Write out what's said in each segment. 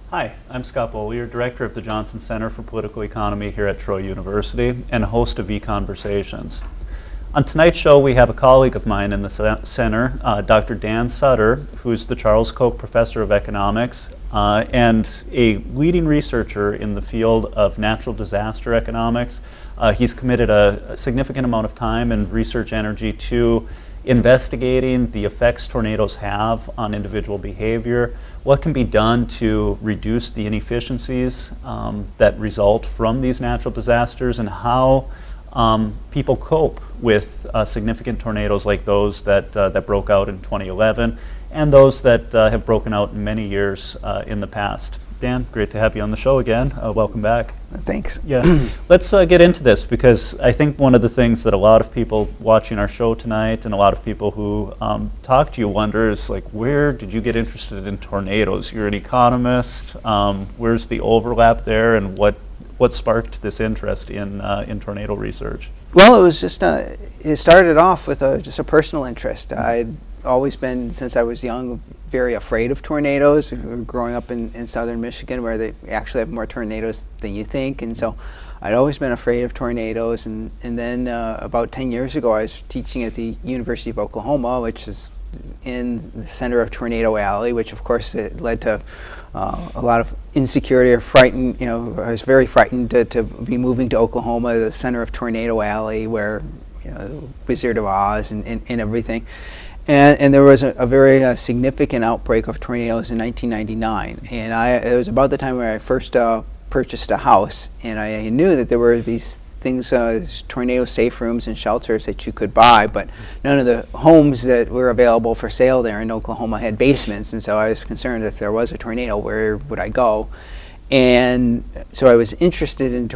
Hi, I'm Scott Beaulier, Director of the Johnson Center for Political Economy here at Troy University and host of EconVersations. On tonight's show, we have a colleague of mine in the center, Dr. Dan Sutter, who's the Charles Koch Professor of Economics and a leading researcher in the field of natural disaster economics. He's committed a significant amount of time and research energy to investigating the effects tornadoes have on individual behavior, what can be done to reduce the inefficiencies that result from these natural disasters, and how people cope with significant tornadoes like those that broke out in 2011 and those that have broken out in many years in the past. Dan, great to have you on the show again. Welcome back. Thanks. Yeah, let's get into this, because I think one of the things that a lot of people watching our show tonight and a lot of people who talk to you wonder is, like, where did you get interested in tornadoes? You're an economist. Where's the overlap there, and what sparked this interest in tornado research? Well, it was just it started off with just a personal interest. I'd always been, since I was young, very afraid of tornadoes. Growing up in southern Michigan, where they actually have more tornadoes than you think, and so I'd always been afraid of tornadoes. And then about 10 years ago, I was teaching at the University of Oklahoma, which is in the center of Tornado Alley, which of course it led to a lot of insecurity or frightened. I was very frightened to be moving to Oklahoma, the center of Tornado Alley, where the Wizard of Oz and everything. And there was a very significant outbreak of tornadoes in 1999, and it was about the time where I first purchased a house, and I knew that there were these things, tornado safe rooms and shelters that you could buy, but none of the homes that were available for sale there in Oklahoma had basements, and so I was concerned, if there was a tornado, where would I go? And so I was interested in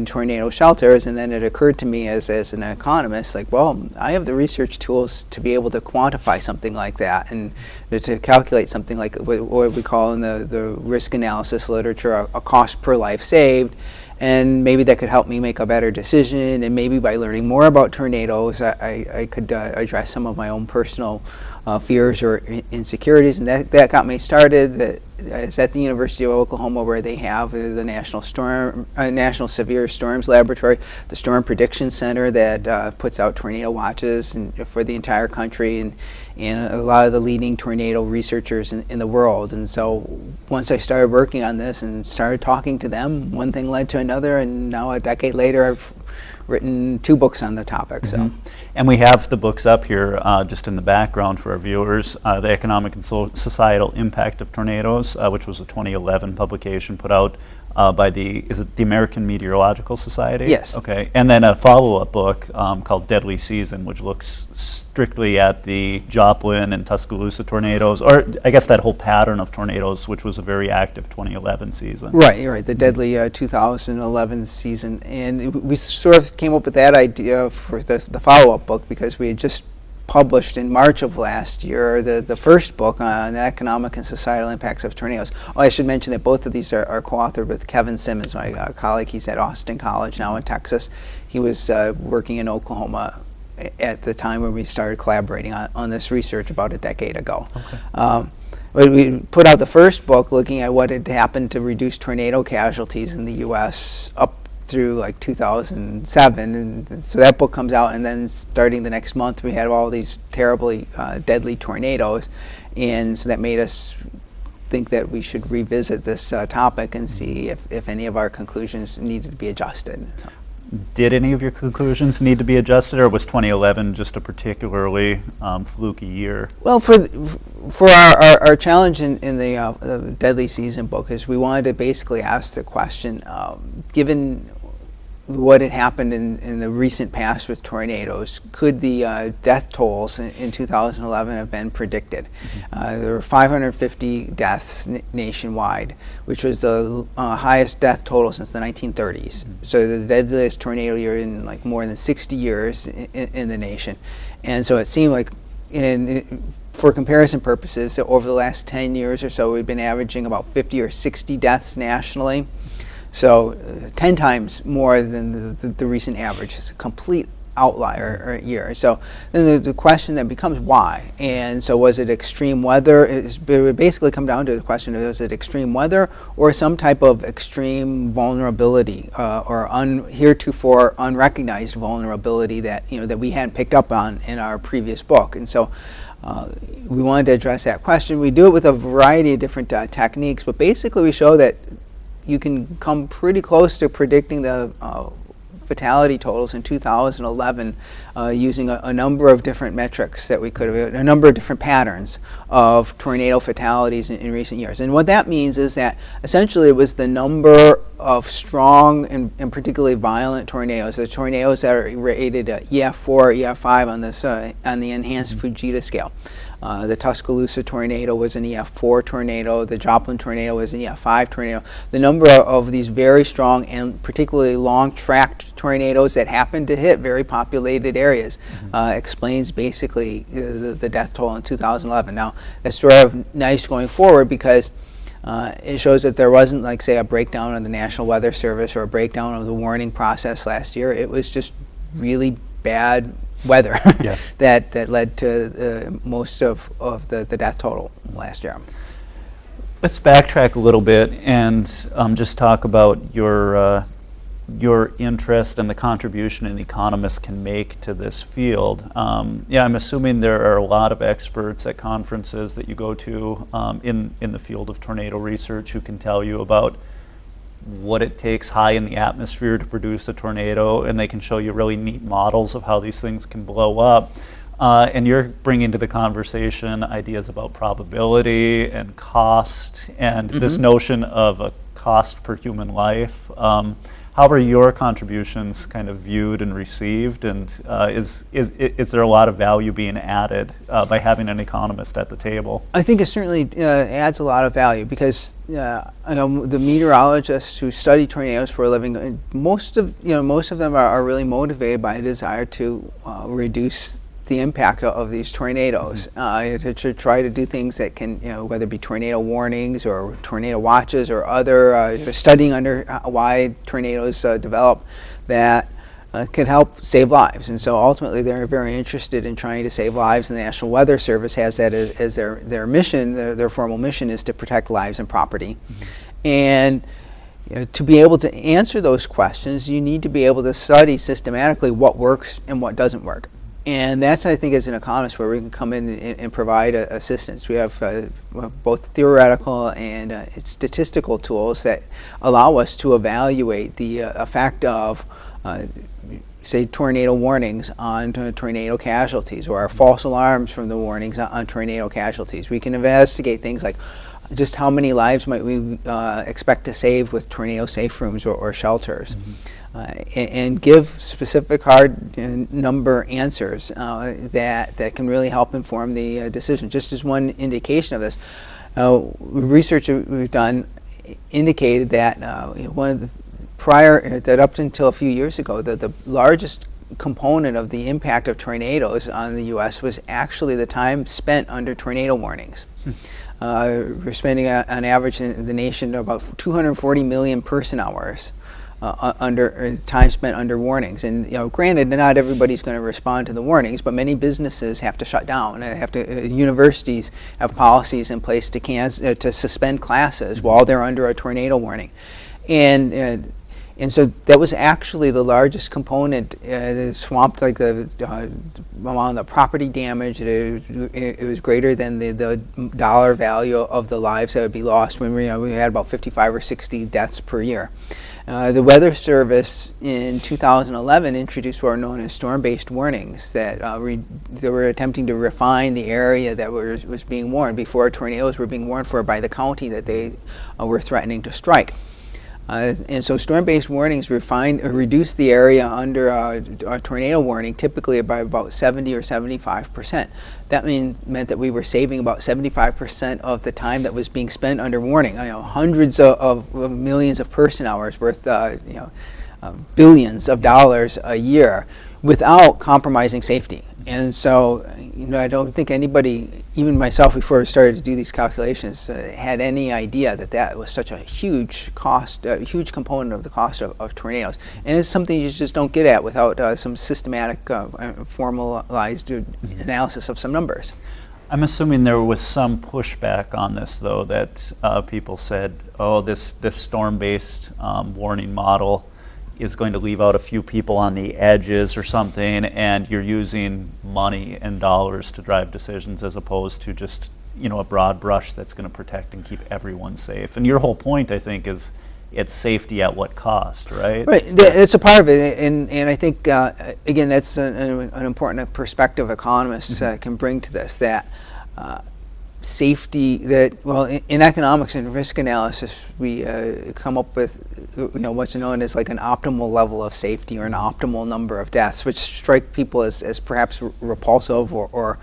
tornado shelters, and then it occurred to me as an economist, like, well, I have the research tools to be able to quantify something like that, and to calculate something like what we call in the risk analysis literature a cost per life saved, and maybe that could help me make a better decision, and maybe by learning more about tornadoes, I could address some of my own personal fears or insecurities, and that got me started. It's at the University of Oklahoma, where they have the National Severe Storms Laboratory, the Storm Prediction Center that puts out tornado watches for the entire country, and a lot of the leading tornado researchers in the world. And so once I started working on this and started talking to them, one thing led to another, and now a decade later I've written 2 books on the topic. Mm-hmm. And we have the books up here just in the background for our viewers. The Economic and Societal Impact of Tornadoes, which was a 2011 publication put out by the American Meteorological Society? Yes. Okay. And then a follow-up book called Deadly Season, which looks strictly at the Joplin and Tuscaloosa tornadoes, or I guess that whole pattern of tornadoes, which was a very active 2011 season. Right, you're right, the deadly 2011 season. And we sort of came up with that idea for the follow-up book because we had just published in March of last year the first book on the economic and societal impacts of tornadoes. Oh, I should mention that both of these are co-authored with Kevin Simmons, my colleague. He's at Austin College now in Texas. He was working in Oklahoma at the time when we started collaborating on this research about a decade ago. Okay. We put out the first book looking at what had happened to reduce tornado casualties in the U.S. up through like 2007, and so that book comes out, and then starting the next month we had all these terribly deadly tornadoes, and so that made us think that we should revisit this topic and see if any of our conclusions needed to be adjusted. So. Did any of your conclusions need to be adjusted, or was 2011 just a particularly fluky year? Well, for our challenge in the Deadly Season book is we wanted to basically ask the question, given what had happened in the recent past with tornadoes, could the death tolls in 2011 have been predicted? Mm-hmm. There were 550 deaths nationwide, which was the highest death total since the 1930s. Mm-hmm. So the deadliest tornado year in like more than 60 years in the nation. And so it seemed like, for comparison purposes, that over the last 10 years or so, we've been averaging about 50 or 60 deaths nationally. So 10 times more than the recent average. It's a complete outlier or year. So then the question then becomes why. And so was it extreme weather? It would basically come down to the question of, is it extreme weather or some type of extreme vulnerability or heretofore unrecognized vulnerability that that we hadn't picked up on in our previous book. And so we wanted to address that question. We do it with a variety of different techniques, but basically we show that you can come pretty close to predicting the fatality totals in 2011 using a number of different metrics that we could have, a number of different patterns of tornado fatalities in recent years. And what that means is that essentially it was the number of strong and particularly violent tornadoes, the tornadoes that are rated EF4, EF5 on the enhanced Fujita scale. The Tuscaloosa tornado was an EF4 tornado. The Joplin tornado was an EF5 tornado. The number of these very strong and particularly long-tracked tornadoes that happened to hit very populated areas explains basically the death toll in 2011. Now, that's sort of nice going forward because it shows that there wasn't, like, say, a breakdown of the National Weather Service or a breakdown of the warning process last year. It was just really bad weather that led to most of the death total last year. Let's backtrack a little bit and just talk about your interest and the contribution an economist can make to this field. I'm assuming there are a lot of experts at conferences that you go to in the field of tornado research who can tell you about what it takes high in the atmosphere to produce a tornado, and they can show you really neat models of how these things can blow up. And you're bringing to the conversation ideas about probability and cost and this notion of a cost per human life. How are your contributions kind of viewed and received, and is there a lot of value being added by having an economist at the table? I think it certainly adds a lot of value because the meteorologists who study tornadoes for a living, most of them are really motivated by a desire to reduce the impact of these tornadoes, to try to do things that can, whether it be tornado warnings or tornado watches or other studying under why tornadoes develop that could help save lives. And so ultimately they're very interested in trying to save lives, and the National Weather Service has that as their mission. Their formal mission is to protect lives and property. And to be able to answer those questions, you need to be able to study systematically what works and what doesn't work. And that's, I think, as an economist, where we can come in and provide assistance. We have both theoretical and statistical tools that allow us to evaluate the effect of, say, tornado warnings on tornado casualties, or false alarms from the warnings on tornado casualties. We can investigate things like just how many lives might we expect to save with tornado safe rooms or shelters. And give specific hard number answers that can really help inform the decision. Just as one indication of this, research that we've done indicated that one of the that up until a few years ago, the largest component of the impact of tornadoes on the U.S. was actually the time spent under tornado warnings. We're spending on average in the nation about 240 million person hours under time spent under warnings. And granted, not everybody's going to respond to the warnings, but many businesses have to shut down. Universities have policies in place to suspend classes while they're under a tornado warning. And so that was actually the largest component. It swamped like the amount of the property damage. It was greater than the dollar value of the lives that would be lost. When we had about 55 or 60 deaths per year. The Weather Service in 2011 introduced what are known as storm-based warnings that they were attempting to refine the area that was being warned before tornadoes were being warned for by the county that they were threatening to strike. And so storm-based warnings reduce the area under a tornado warning typically by about 70 or 75%. That meant that we were saving about 75% of the time that was being spent under warning. Hundreds of millions of person hours worth, billions of dollars a year without compromising safety. And so, I don't think anybody, even myself before I started to do these calculations, had any idea that that was such a huge cost, a huge component of the cost of tornadoes. And it's something you just don't get at without some systematic, formalized analysis of some numbers. I'm assuming there was some pushback on this, though, that people said, oh, this storm-based warning model is going to leave out a few people on the edges or something, and you're using money and dollars to drive decisions as opposed to just, a broad brush that's going to protect and keep everyone safe. And your whole point, I think, is it's safety at what cost, right? Right, it's a part of it, and I think, again, that's an important perspective economists can bring to this, that safety, in economics and risk analysis, we come up with what's known as like an optimal level of safety or an optimal number of deaths, which strike people as perhaps repulsive or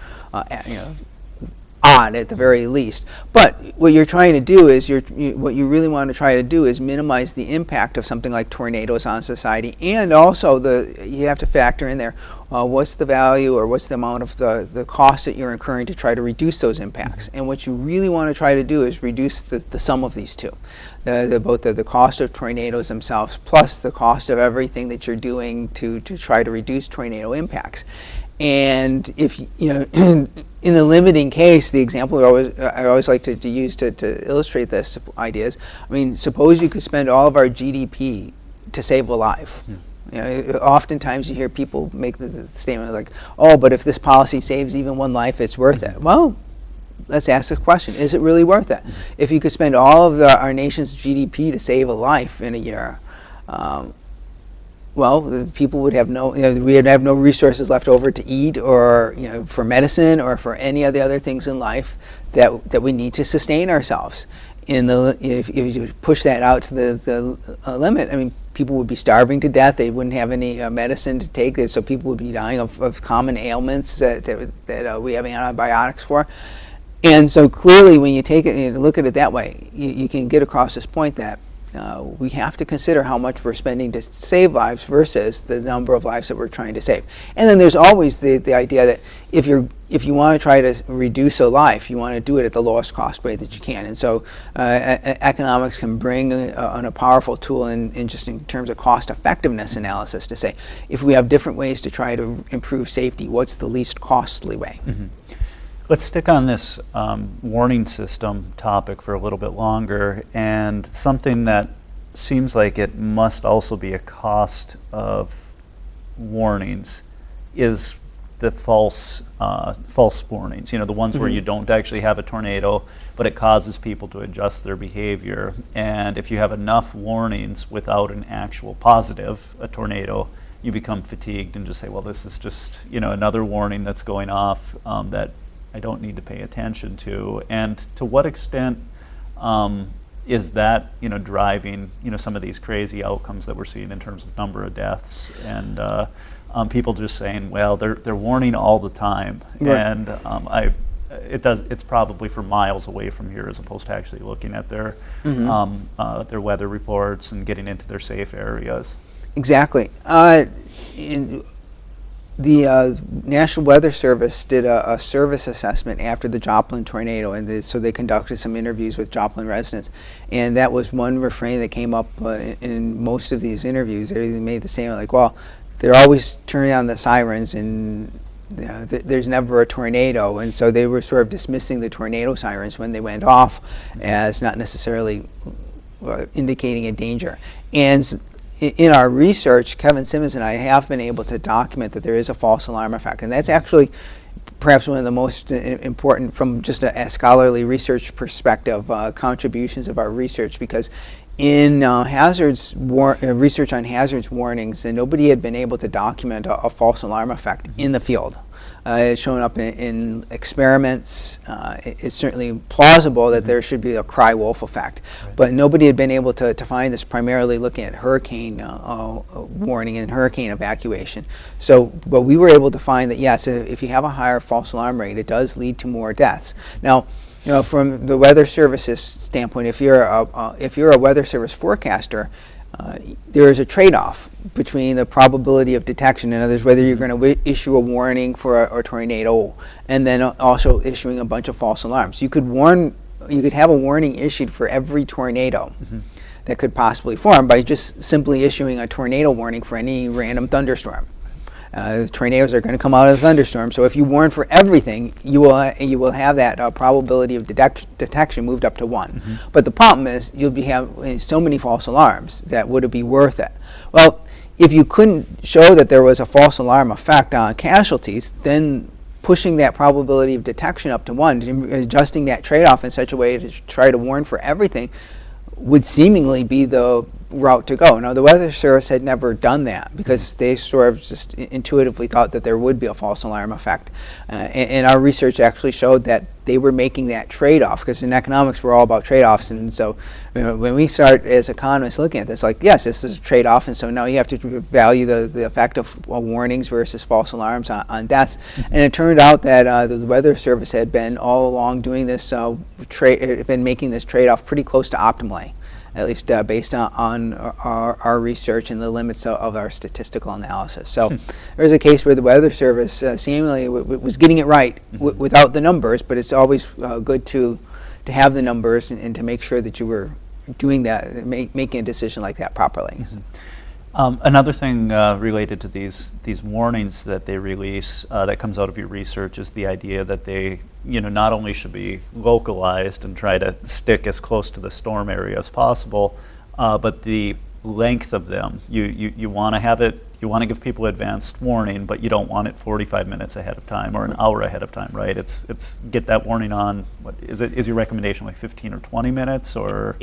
odd at the very least. But what you're trying to do is what you really want to try to do is minimize the impact of something like tornadoes on society, and also you have to factor in there what's the value or what's the amount of the cost that you're incurring to try to reduce those impacts. And what you really want to try to do is reduce the sum of these two, both the cost of tornadoes themselves plus the cost of everything that you're doing to try to reduce tornado impacts. And if in the limiting case, the example I always like to use to illustrate this idea is, suppose you could spend all of our GDP to save a life. Oftentimes you hear people make the statement like, "Oh, but if this policy saves even one life, it's worth it." Well, let's ask the question: is it really worth it? If you could spend all of our nation's GDP to save a life in a year, well, the people would have we would have no resources left over to eat, or for medicine, or for any of the other things in life that we need to sustain ourselves. If you push that out to the limit, people would be starving to death. They wouldn't have any medicine to take, so people would be dying of common ailments that we have antibiotics for. And so clearly, when you take it, look at it that way, you can get across this point that we have to consider how much we're spending to save lives versus the number of lives that we're trying to save. And then there's always the idea that if you want to try to reduce a life, you want to do it at the lowest cost way that you can. And so economics can bring on a powerful tool in terms of cost effectiveness analysis to say, if we have different ways to try to improve safety, what's the least costly way? Mm-hmm. Let's stick on this warning system topic for a little bit longer, and something that seems like it must also be a cost of warnings is the false warnings. The ones where you don't actually have a tornado, but it causes people to adjust their behavior. And if you have enough warnings without an actual positive, a tornado, you become fatigued and just say, well, this is just another warning that's going off that I don't need to pay attention to. And to what extent is that driving some of these crazy outcomes that we're seeing in terms of number of deaths, and people just saying, well, they're warning all the time, right. And it's probably for miles away from here as opposed to actually looking at their weather reports and getting into their safe areas. Exactly. The National Weather Service did a service assessment after the Joplin tornado, and so they conducted some interviews with Joplin residents, and that was one refrain that came up in most of these interviews. They made the statement like, well, they're always turning on the sirens, and there's never a tornado, and so they were sort of dismissing the tornado sirens when they went off as not necessarily indicating a danger. And in our research, Kevin Simmons and I have been able to document that there is a false alarm effect, and that's actually perhaps one of the most important, from just a scholarly research perspective, contributions of our research, because in research on hazards warnings, nobody had been able to document a false alarm effect in the field. It's shown up in experiments. It's certainly plausible that there should be a cry wolf effect, right. But nobody had been able to find this, primarily looking at hurricane warning and hurricane evacuation. But we were able to find that yes, if you have a higher false alarm rate, it does lead to more deaths. Now, from the Weather Service's standpoint, if you're a Weather Service forecaster, there is a trade-off between the probability of detection, in other words, whether you're going to issue a warning for a tornado, and then also issuing a bunch of false alarms. You could have a warning issued for every tornado that could possibly form by just simply issuing a tornado warning for any random thunderstorm. Tornadoes are going to come out of the thunderstorm, so if you warn for everything, you will have that probability of detection moved up to 1. But the problem is you'll be having so many false alarms that would it be worth it? Well, if you couldn't show that there was a false alarm effect on casualties, then pushing that probability of detection up to 1, adjusting that trade-off in such a way to try to warn for everything, would seemingly be the route to go. Now, the Weather Service had never done that because they sort of just intuitively thought that there would be a false alarm effect. And our research actually showed that they were making that trade-off, because in economics we're all about trade-offs. And so when we start as economists looking at this, like, yes, this is a trade-off, and so now you have to value the effect of warnings versus false alarms on deaths. And it turned out that the Weather Service had been all along doing this, been making this trade-off pretty close to optimally, at least based on our research and the limits of our statistical analysis. So there's a case where the Weather Service seemingly was getting it right without the numbers, but it's always good to have the numbers and to make sure that you were doing that, making a decision like that properly. Another thing related to these warnings that they release that comes out of your research is the idea that they not only should be localized and try to stick as close to the storm area as possible, but the length of them. You want to have it. You want to give people advanced warning, but you don't want it 45 minutes ahead of time or an hour ahead of time, right? It's get that warning on. What is your recommendation, like 15 or 20 minutes, or?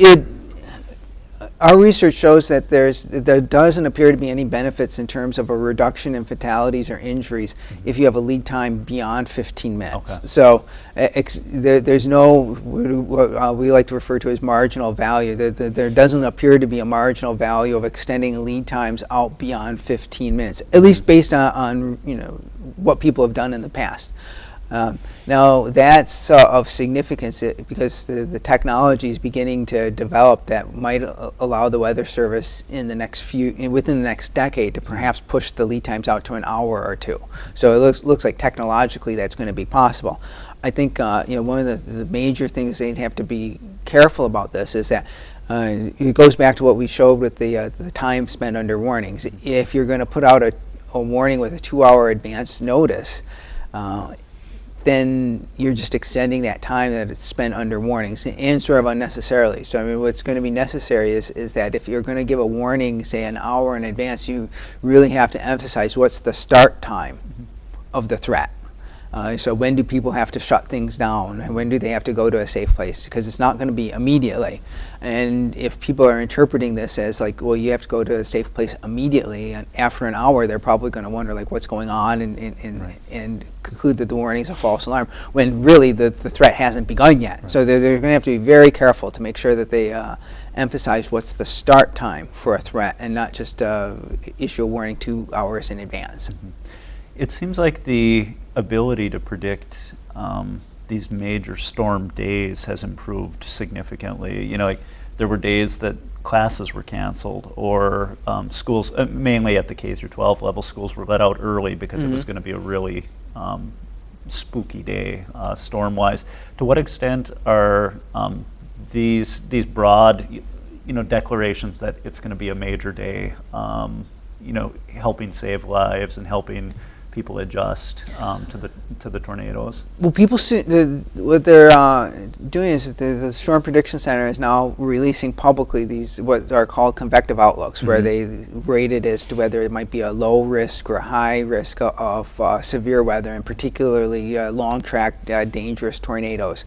Our research shows that there doesn't appear to be any benefits in terms of a reduction in fatalities or injuries if you have a lead time beyond 15 minutes. Okay. So there's no, what we like to refer to as marginal value. There doesn't appear to be a marginal value of extending lead times out beyond 15 minutes, at least based on what people have done in the past. Now that's of significance because the technology is beginning to develop that might allow the Weather Service within the next decade to perhaps push the lead times out to an hour or two. So it looks like technologically that's going to be possible. I think one of the major things they'd have to be careful about this is that it goes back to what we showed with the time spent under warnings. If you're going to put out a warning with a 2-hour advance notice, then you're just extending that time that it's spent under warnings, and sort of unnecessarily. So I mean, what's going to be necessary is that if you're going to give a warning, say an hour in advance, you really have to emphasize what's the start time of the threat. So when do people have to shut things down? When do they have to go to a safe place? Because it's not going to be immediately. And if people are interpreting this as like, well, you have to go to a safe place immediately, and after an hour, they're probably going to wonder like what's going on and conclude that the warning is a false alarm, when really the threat hasn't begun yet. Right. So they're going to have to be very careful to make sure that they emphasize what's the start time for a threat and not just issue a warning 2 hours in advance. It seems like the ability to predict these major storm days has improved significantly. Like there were days that classes were canceled, or schools, mainly at the K through 12 level, schools were let out early because it was going to be a really spooky day storm-wise. To what extent are these broad declarations that it's going to be a major day helping save lives and helping people adjust to the tornadoes? Well, what they're doing is the Storm Prediction Center is now releasing publicly these what are called convective outlooks, where they rate it as to whether it might be a low risk or high risk of severe weather, and particularly long-track dangerous tornadoes.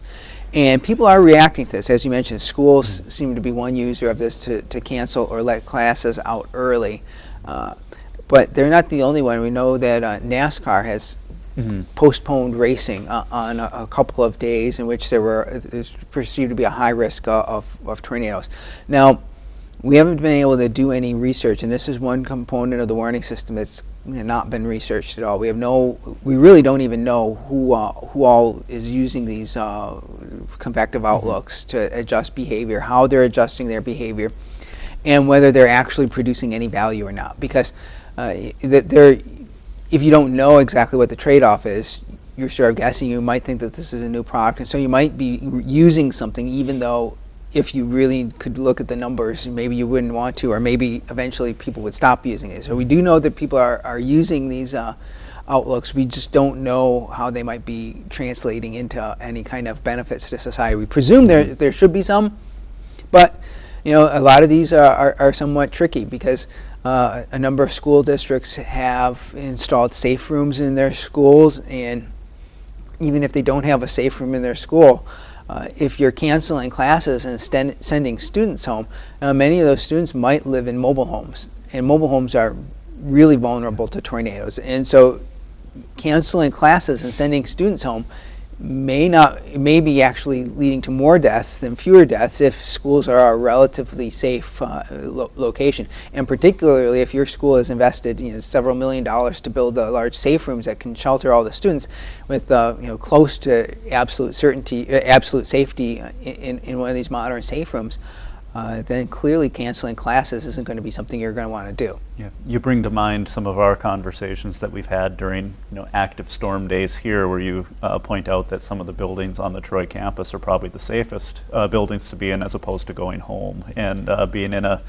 And people are reacting to this. As you mentioned, schools seem to be one user of this to cancel or let classes out early. But they're not the only one. We know that NASCAR has postponed racing on a couple of days in which there's perceived to be a high risk of tornadoes. Now, we haven't been able to do any research, and this is one component of the warning system that's not been researched at all. We really don't even know who all is using these convective outlooks to adjust behavior, how they're adjusting their behavior. and whether they're actually producing any value or not. Because if you don't know exactly what the trade-off is, you're sort of guessing. You might think that this is a new product, and so you might be using something even though if you really could look at the numbers, maybe you wouldn't want to, or maybe eventually people would stop using it. So we do know that people are using these outlooks. We just don't know how they might be translating into any kind of benefits to society. We presume there should be some, but a lot of these are somewhat tricky because a number of school districts have installed safe rooms in their schools, and even if they don't have a safe room in their school, if you're canceling classes and sending students home, many of those students might live in mobile homes, and mobile homes are really vulnerable to tornadoes. And so canceling classes and sending students home may be actually leading to more deaths than fewer deaths if schools are a relatively safe location. And particularly if your school has invested several $1 million to build large safe rooms that can shelter all the students with close to absolute safety in one of these modern safe rooms, then clearly canceling classes isn't going to be something you're going to want to do. Yeah, you bring to mind some of our conversations that we've had during active storm days here, where you point out that some of the buildings on the Troy campus are probably the safest buildings to be in, as opposed to going home and being in a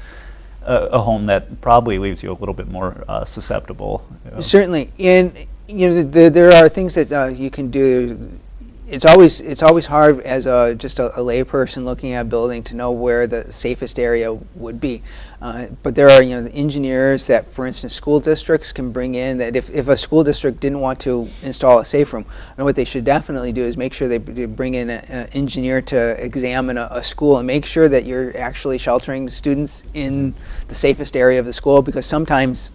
home that probably leaves you a little bit more susceptible. Certainly, and there are things that you can do. It's always hard as just a layperson looking at a building to know where the safest area would be. But there are the engineers that, for instance, school districts can bring in. That if a school district didn't want to install a safe room, what they should definitely do is make sure they bring in an engineer to examine a school and make sure that you're actually sheltering students in the safest area of the school, because sometimes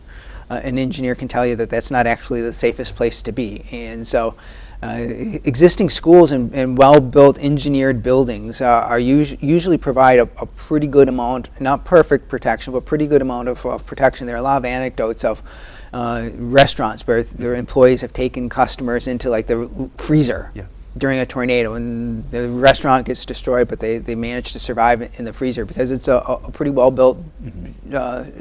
an engineer can tell you that that's not actually the safest place to be. And so existing schools and well-built engineered buildings usually provide a pretty good amount, not perfect protection, but pretty good amount of protection. There are a lot of anecdotes of restaurants where their employees have taken customers into like the freezer during a tornado, and the restaurant gets destroyed, but they manage to survive in the freezer because it's a pretty well-built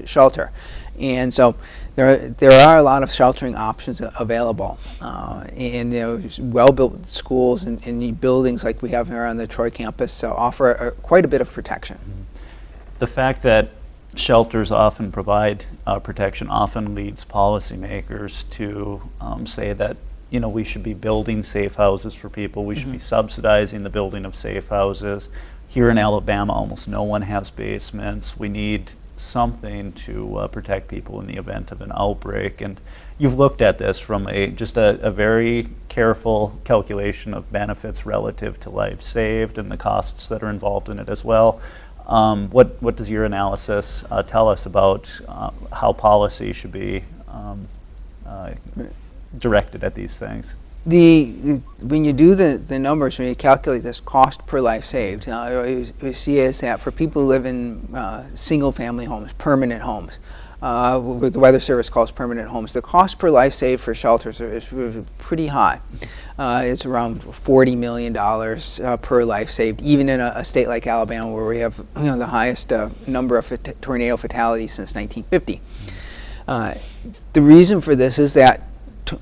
shelter. And so there are a lot of sheltering options available, and well-built schools and buildings like we have here on the Troy campus offer quite a bit of protection. The fact that shelters often provide protection often leads policymakers to say that we should be building safe houses for people. We should be subsidizing the building of safe houses. Here in Alabama, almost no one has basements. We need something to protect people in the event of an outbreak. And you've looked at this from just a very careful calculation of benefits relative to life saved and the costs that are involved in it as well. What does your analysis tell us about how policy should be directed at these things? When you do the numbers, when you calculate this cost per life saved, you see is that for people who live in single-family homes, permanent homes, what the Weather Service calls permanent homes, the cost per life saved for shelters is pretty high. It's around $40 million per life saved, even in a state like Alabama, where we have the highest number of tornado fatalities since 1950. The reason for this is that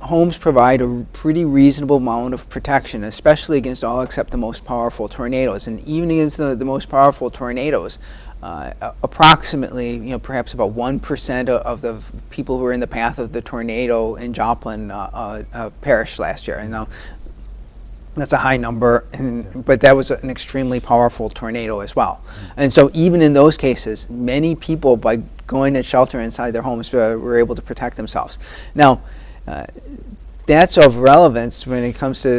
homes provide a pretty reasonable amount of protection, especially against all except the most powerful tornadoes. And even against the most powerful tornadoes, approximately, perhaps about 1% of the people who were in the path of the tornado in Joplin perished last year. And now that's a high number, but that was an extremely powerful tornado as well. And so even in those cases, many people, by going to shelter inside their homes, were able to protect themselves. Now, that's of relevance when it comes to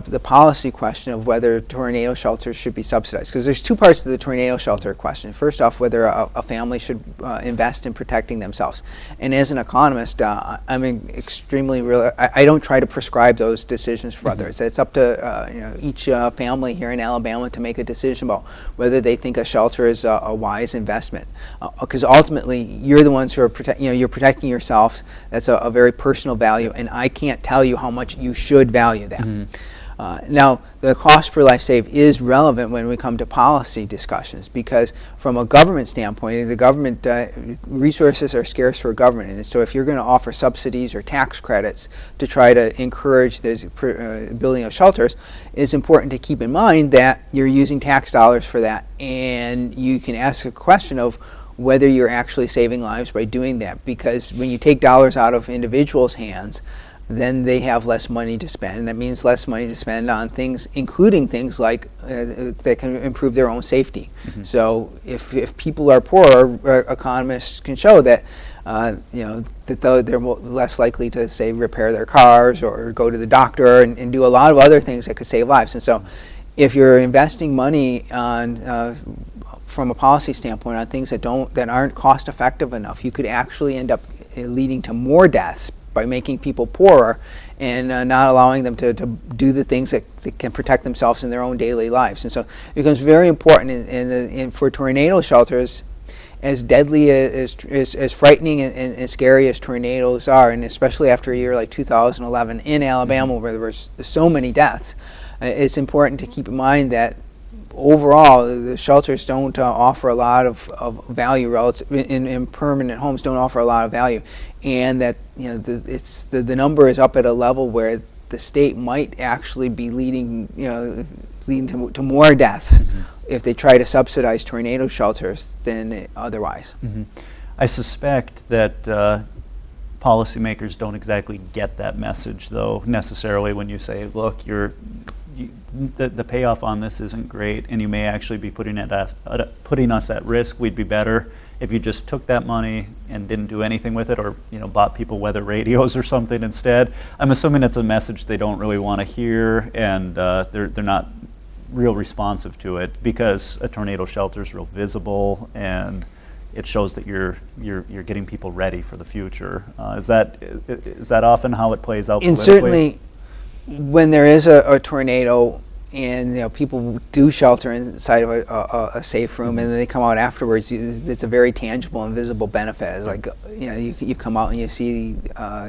the policy question of whether tornado shelters should be subsidized. Because there's two parts to the tornado shelter question. First off, whether a family should invest in protecting themselves. And as an economist, I'm extremely I don't try to prescribe those decisions for others. It's up to each family here in Alabama to make a decision about whether they think a shelter is a wise investment. Because ultimately, you're the ones who are you're protecting yourselves. That's a very personal value, and I can't tell you how much you should value that. Now, the cost per life saved is relevant when we come to policy discussions, because from a government standpoint, the government resources are scarce for government, and so if you're going to offer subsidies or tax credits to try to encourage the building of shelters, it's important to keep in mind that you're using tax dollars for that, and you can ask a question of whether you're actually saving lives by doing that, because when you take dollars out of individuals' hands, then they have less money to spend, and that means less money to spend on things, including things like that can improve their own safety. Mm-hmm. So if people are poor, economists can show that that they're less likely to, say, repair their cars or go to the doctor and do a lot of other things that could save lives. And so if you're investing money on from a policy standpoint on things that aren't cost effective enough, you could actually end up leading to more deaths by making people poorer and not allowing them to do the things that can protect themselves in their own daily lives. And so it becomes very important for tornado shelters, as deadly as frightening and scary as tornadoes are, and especially after a year like 2011 in Alabama where there were so many deaths, it's important to keep in mind that overall, the shelters don't offer a lot of value relative in permanent homes. Don't offer a lot of value, and that the number is up at a level where the state might actually be leading to more deaths if they try to subsidize tornado shelters than otherwise. Mm-hmm. I suspect that policymakers don't exactly get that message, though, necessarily when you say, look, the payoff on this isn't great, and you may actually be putting us at risk. We'd be better if you just took that money and didn't do anything with it, or bought people weather radios or something instead. I'm assuming it's a message they don't really want to hear, and they're not real responsive to it, because a tornado shelter is real visible and it shows that you're getting people ready for the future. Is that often how it plays out politically? And certainly, when there is a tornado and people do shelter inside of a safe room, and then they come out afterwards, it's a very tangible and visible benefit. It's like you come out and you see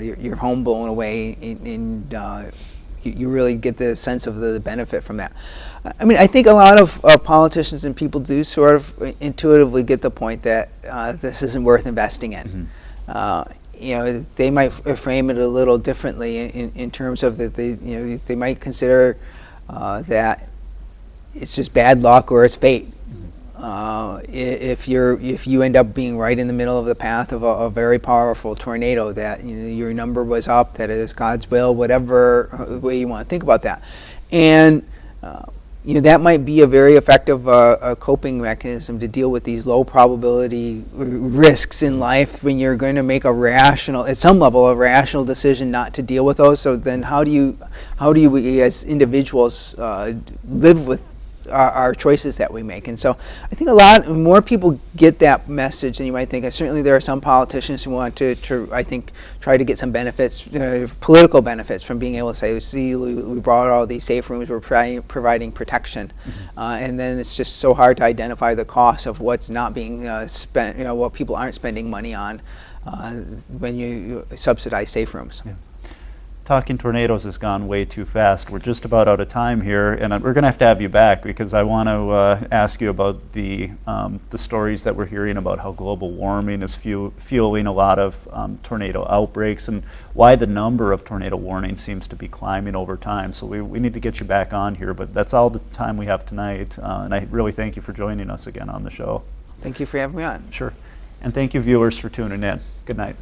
your home blown away, and you really get the sense of the benefit from that. I mean, I think a lot of politicians and people do sort of intuitively get the point that this isn't worth investing in. Mm-hmm. They might frame it a little differently in terms of that they might consider that it's just bad luck or it's fate. If you end up being right in the middle of the path of a very powerful tornado, that your number was up, that it is God's will, whatever way you want to think about that, and that might be a very effective coping mechanism to deal with these low probability risks in life when you're going to make at some level, a rational decision not to deal with those. So then how do we as individuals live with our choices that we make? And so I think a lot more people get that message than you might think. Certainly there are some politicians who want to I think, try to get some benefits, political benefits from being able to say, see, we brought all these safe rooms, we're providing protection. Mm-hmm. And then it's just so hard to identify the cost of what's not being spent, what people aren't spending money on when you subsidize safe rooms. Yeah. Talking tornadoes has gone way too fast. We're just about out of time here, and we're going to have you back, because I want to ask you about the stories that we're hearing about how global warming is fueling a lot of tornado outbreaks, and why the number of tornado warnings seems to be climbing over time. So we need to get you back on here, but that's all the time we have tonight, and I really thank you for joining us again on the show. Thank you for having me on. Sure. And thank you, viewers, for tuning in. Good night.